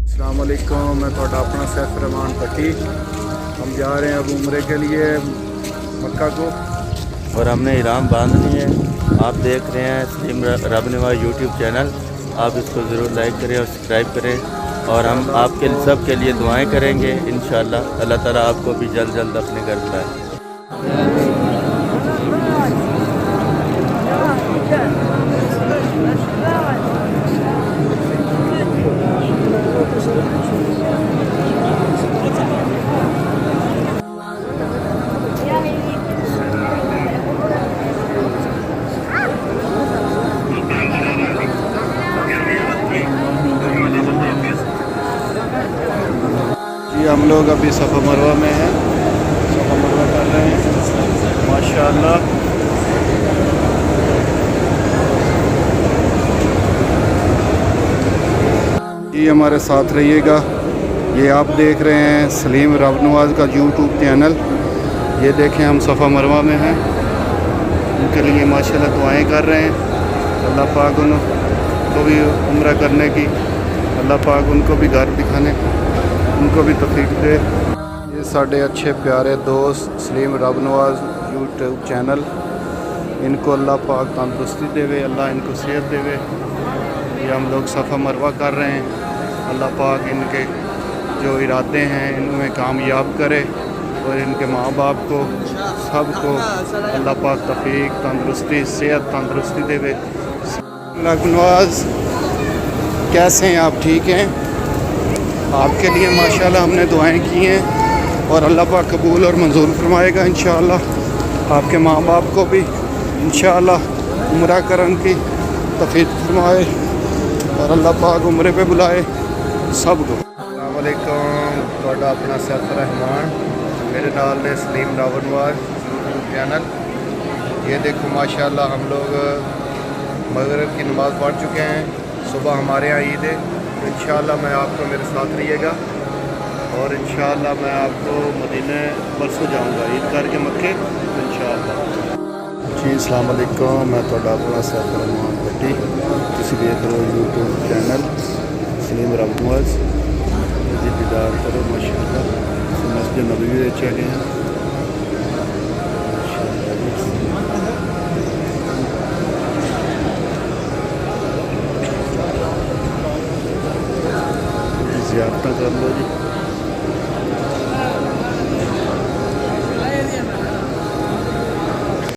अस्सलाम वालेकुम, मैं थोड़ा अपना सैफ रहमान पट्टी। हम जा रहे हैं अब उम्रे के लिए मक्का को, और हमने इहराम बांधनी है। आप देख रहे हैं सलीम रब नवाज यूट्यूब चैनल। आप इसको ज़रूर लाइक करें और सब्सक्राइब करें, और हम आपके सब के लिए दुआएं करेंगे। इंशाअल्लाह अल्लाह ताला आपको भी जल्द जल्द अपने घर बुलाए। जी हम लोग अभी सफ़ा मरवा में हैं, सफ़ा मरवा कर रहे हैं माशाअल्लाह। जी हमारे साथ रहिएगा। ये आप देख रहे हैं सलीम रब नवाज का यूट्यूब चैनल। ये देखें हम सफ़ा मरवा में हैं, उनके लिए माशाअल्लाह दुआएं कर रहे हैं। अल्लाह पाक उनको भी उम्रा करने की, अल्लाह पाक उनको भी घर दिखाने, उनको भी तौफीक दे। ये साढ़े अच्छे प्यारे दोस्त सलीम रब नवाज यूट्यूब चैनल, इनको अल्लाह पाक तंदुरुस्ती देवे, अल्लाह इनको सेहत देवे। ये हम लोग सफ़ा मरवा कर रहे हैं। अल्लाह पाक इनके जो इरादे हैं इनमें कामयाब करे, और इनके माँ बाप को सबको अल्लाह पाक तौफीक तंदुरुस्ती सेहत तंदुरुस्ती देवे। रब नवाज कैसे हैं आप? ठीक हैं? आपके लिए माशाल्लाह हमने दुआएं की हैं, और अल्लाह पाक कबूल और मंजूर फरमाएगा इंशाअल्लाह। आपके माँ बाप को भी इंशाअल्लाह उम्रा करन की तौफीक फरमाए, और अल्लाह पाक उम्रे पे बुलाए सबको। अस्सलाम वालेकुम, थोड़ा अपना सैफ रहमान, मेरे नाल ने सलीम रब नवाज यूट्यूब चैनल। ये देखो माशाल्लाह हम लोग मगरिब की नमाज़ पढ़ चुके हैं। सुबह हमारे यहाँ ईद है, इंशाअल्लाह मैं आपको मेरे साथ रहिएगा, और इंशाअल्लाह मैं आपको मदीने परसों जाऊंगा ईद करके मक्के इंशाअल्लाह। जी अस्सलाम वालेकुम, मैं थोड़ा अपना सैफ रहमान पट्टी, तुसीं देख रहे हो यूट्यूब चैनल सलीम रब नवाज। जी दीदार करो माशाअल्लाह। मस्जिद नबवी विच चले हैं। ज़ियारत कर लो जी।